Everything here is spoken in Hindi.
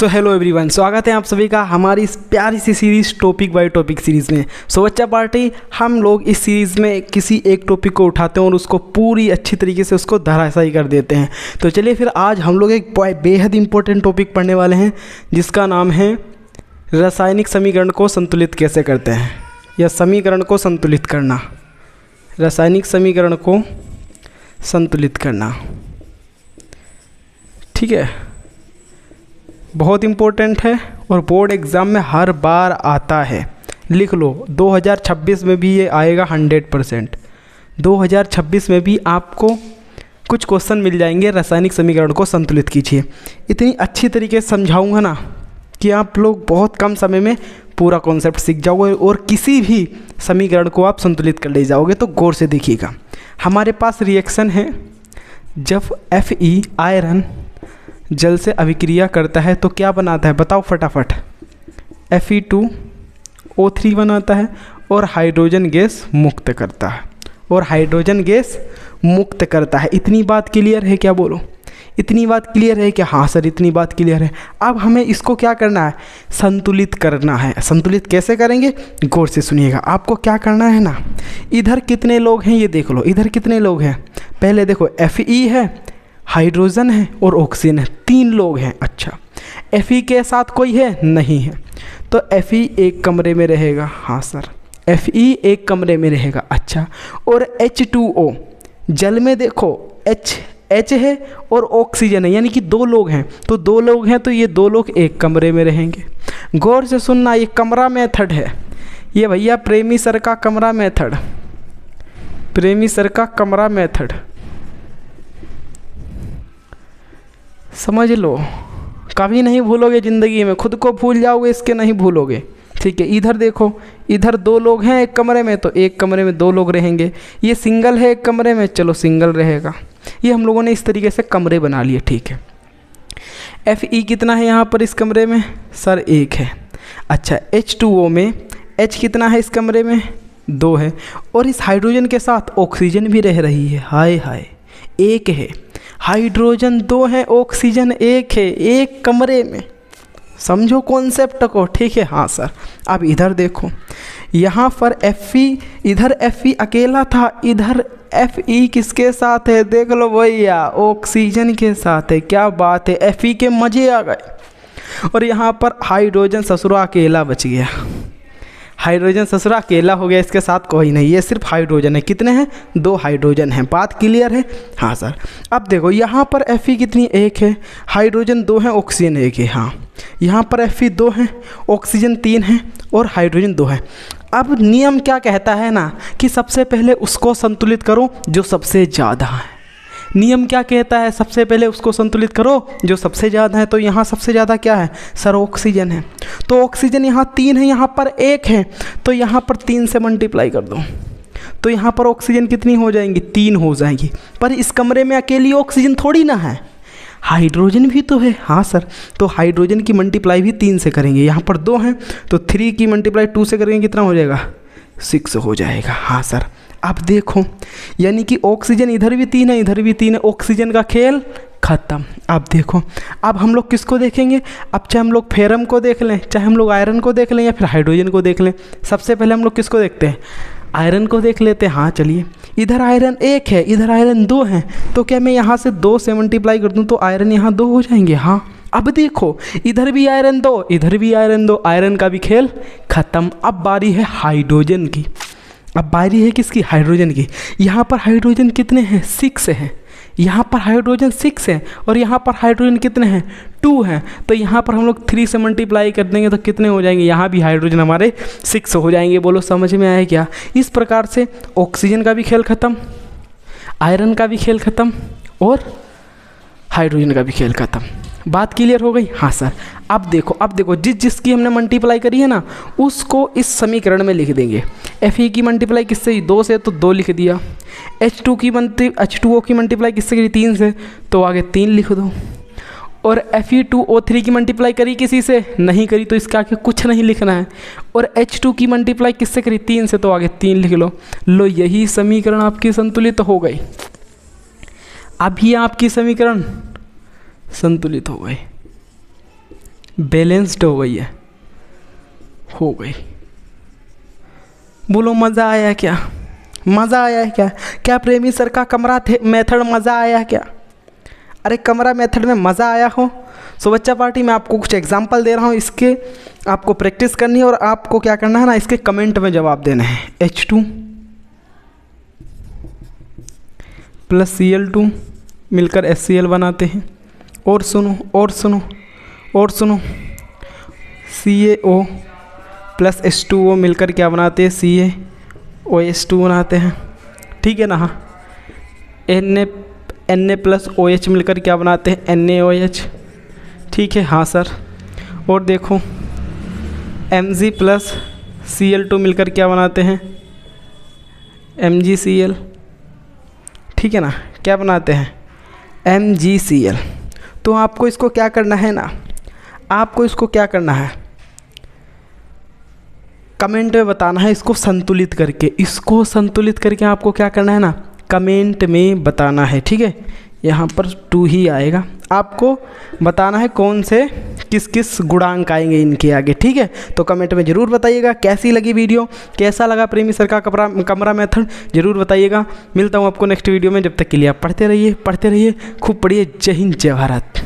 हेलो एवरीवन, स्वागत है आप सभी का हमारी इस प्यारी सी series topic by topic series में। बच्चा पार्टी, हम लोग इस सीरीज़ में किसी एक टॉपिक को उठाते हैं और उसको पूरी अच्छी तरीके से उसको धराशायी कर देते हैं। तो चलिए फिर आज हम लोग एक बेहद इंपॉर्टेंट टॉपिक पढ़ने वाले हैं जिसका नाम है रासायनिक समीकरण को संतुलित कैसे करते हैं, या समीकरण को संतुलित करना, रासायनिक समीकरण को संतुलित करना। ठीक है, बहुत इम्पोर्टेंट है और बोर्ड एग्ज़ाम में हर बार आता है। लिख लो, 2026 में भी ये आएगा 100%। 2026 में भी आपको कुछ क्वेश्चन मिल जाएंगे, रासायनिक समीकरण को संतुलित कीजिए। इतनी अच्छी तरीके से समझाऊंगा ना कि आप लोग बहुत कम समय में पूरा कॉन्सेप्ट सीख जाओगे और किसी भी समीकरण को आप संतुलित कर ले जाओगे। तो गौर से देखिएगा, हमारे पास रिएक्शन है, जब Fe आयरन जल से अभिक्रिया करता है तो क्या बनाता है, बताओ फटाफट। Fe2O3 बनाता है और हाइड्रोजन गैस मुक्त करता है, और हाइड्रोजन गैस मुक्त करता है। इतनी बात क्लियर है क्या, बोलो इतनी बात क्लियर है क्या? हाँ सर, इतनी बात क्लियर है। अब हमें इसको क्या करना है, संतुलित करना है। संतुलित कैसे करेंगे, गौर से सुनिएगा। आपको क्या करना है ना, इधर कितने लोग हैं ये देख लो, इधर कितने लोग हैं। पहले देखो, Fe है, हाइड्रोजन है और ऑक्सीजन है, 3 लोग हैं। अच्छा, Fe के साथ कोई है, नहीं है, तो Fe एक कमरे में रहेगा। हाँ सर, Fe एक कमरे में रहेगा। अच्छा, और H2O जल में देखो, H है और ऑक्सीजन है, यानी कि 2 लोग हैं, तो 2 लोग हैं तो ये 2 लोग एक कमरे में रहेंगे। गौर से सुनना, ये कमरा मेथड है, ये भैया प्रेमी सर का कमरा मेथड, प्रेमी सर का कमरा मेथड, समझ लो। कभी नहीं भूलोगे ज़िंदगी में, खुद को भूल जाओगे, इसके नहीं भूलोगे। ठीक है, इधर देखो, इधर 2 लोग हैं एक कमरे में, तो एक कमरे में 2 लोग रहेंगे। ये सिंगल है एक कमरे में, चलो सिंगल रहेगा। ये हम लोगों ने इस तरीके से कमरे बना लिए। ठीक है, Fe कितना है यहाँ पर इस कमरे में, सर 1 है। अच्छा, H2O में H कितना है इस कमरे में, 2 है, और इस हाइड्रोजन के साथ ऑक्सीजन भी रह रही है। हाय हाय, 1 है, हाइड्रोजन 2 है, ऑक्सीजन 1 है, एक कमरे में। समझो कॉन्सेप्ट को। ठीक है, हाँ सर। अब इधर देखो, यहाँ पर Fe, इधर Fe अकेला था, इधर Fe किसके साथ है, देख लो भैया, ऑक्सीजन के साथ है। क्या बात है, Fe के मज़े आ गए। और यहाँ पर हाइड्रोजन ससुरा अकेला बच गया, हाइड्रोजन ससुरा अकेला हो गया, इसके साथ कोई नहीं, ये सिर्फ हाइड्रोजन है। कितने हैं, 2 हाइड्रोजन हैं। बात क्लियर है? हाँ सर। अब देखो, यहाँ पर Fe कितनी, 1 है, हाइड्रोजन 2 है, ऑक्सीजन 1 है। हाँ, यहाँ पर Fe 2 है, ऑक्सीजन 3 है और हाइड्रोजन 2 है। अब नियम क्या कहता है ना, कि सबसे पहले उसको संतुलित करो जो सबसे ज़्यादा है। नियम क्या कहता है, सबसे पहले उसको संतुलित करो जो सबसे ज़्यादा है। तो यहाँ सबसे ज़्यादा क्या है, सर ऑक्सीजन है। तो ऑक्सीजन यहाँ 3 है, यहाँ पर 1 है, तो यहाँ पर 3 से मल्टीप्लाई कर दो, तो यहाँ पर ऑक्सीजन कितनी हो जाएंगी, 3 हो जाएंगी। पर इस कमरे में अकेली ऑक्सीजन थोड़ी ना है, हाइड्रोजन भी तो है। हाँ सर, तो हाइड्रोजन की मल्टीप्लाई भी 3 से करेंगे। यहाँ पर 2 हैं, तो 3 की मल्टीप्लाई 2 से करेंगे, कितना हो जाएगा, 6 हो जाएगा। हाँ सर। अब देखो, यानी कि ऑक्सीजन इधर भी 3 है, इधर भी 3 है, ऑक्सीजन का खेल खत्म। अब देखो, अब हम लोग किसको देखेंगे, अब चाहे हम लोग फेरम को देख लें, चाहे हम लोग आयरन को देख लें, या फिर हाइड्रोजन को देख लें। सबसे पहले हम लोग किसको देखते हैं, आयरन को देख लेते हैं। हाँ चलिए, इधर आयरन 1 है, इधर आयरन 2 है, तो क्या मैं यहाँ से 2 से मल्टीप्लाई कर दूँ तो आयरन यहाँ 2 हो जाएंगे। हाँ, अब देखो, इधर भी आयरन 2, इधर भी आयरन 2, आयरन का भी खेल खत्म। अब बारी है हाइड्रोजन की, अब बारी है किसकी, हाइड्रोजन की। यहाँ पर हाइड्रोजन कितने हैं, 6 है, यहाँ पर हाइड्रोजन 6 है, और यहाँ पर हाइड्रोजन कितने हैं, 2 हैं। तो यहाँ पर हम लोग 3 से मल्टीप्लाई कर देंगे तो कितने हो जाएंगे, यहाँ भी हाइड्रोजन हमारे 6 हो जाएंगे। बोलो समझ में आया क्या? इस प्रकार से ऑक्सीजन का भी खेल ख़त्म, आयरन का भी खेल ख़त्म और हाइड्रोजन का भी खेल ख़त्म। बात क्लियर हो गई? हाँ सर। अब देखो, जिसकी हमने मल्टीप्लाई करी है ना, उसको इस समीकरण में लिख देंगे। Fe की मल्टीप्लाई किससे, 2 से, तो 2 लिख दिया। H2O की मल्टीप्लाई किससे करी, 3 से, तो आगे 3 लिख दो। और Fe2O3 की मल्टीप्लाई करी किसी से, नहीं करी, तो इसके आगे कुछ नहीं लिखना है। और H2 की मल्टीप्लाई किससे करी, 3 से, तो आगे 3 लिख लो। लो, यही समीकरण आपकी संतुलित हो गई। अब ये आपकी समीकरण संतुलित हो गए। बैलेंस्ड हो गई है, हो गई। बोलो मज़ा आया क्या? मज़ा आया है क्या? क्या प्रेमी सर का कमरा मेथड मज़ा आया क्या? अरे कमरा मेथड में मज़ा आया हो सो बच्चा पार्टी मैं आपको कुछ एग्जांपल दे रहा हूँ, इसके आपको प्रैक्टिस करनी है और आपको क्या करना है ना, इसके कमेंट में जवाब देना है। H2 प्लस Cl2 मिलकर HCl बनाते हैं। और सुनो और सुनो और सुनो, CaO प्लस H2O मिलकर क्या बनाते हैं? CaOH2 बनाते हैं, ठीक है ना। हाँ, Na प्लस OH मिलकर क्या बनाते हैं? NaOH, ठीक है। हाँ सर। और देखो Mg प्लस Cl2 मिलकर क्या बनाते हैं? MgCl, ठीक है ना। क्या बनाते हैं? MgCl। तो आपको इसको क्या करना है ना, आपको इसको क्या करना है, कमेंट में बताना है इसको संतुलित करके। इसको संतुलित करके आपको क्या करना है ना, कमेंट में बताना है, ठीक है। यहाँ पर 2 ही आएगा, आपको बताना है कौन से किस किस गुणांक आएंगे इनके आगे, ठीक है। तो कमेंट में ज़रूर बताइएगा कैसी लगी वीडियो, कैसा लगा प्रेमी सर का कमरा मेथड, ज़रूर बताइएगा। मिलता हूँ आपको नेक्स्ट वीडियो में, जब तक के लिए आप पढ़ते रहिए खूब पढ़िए। जय हिंद जय भारत।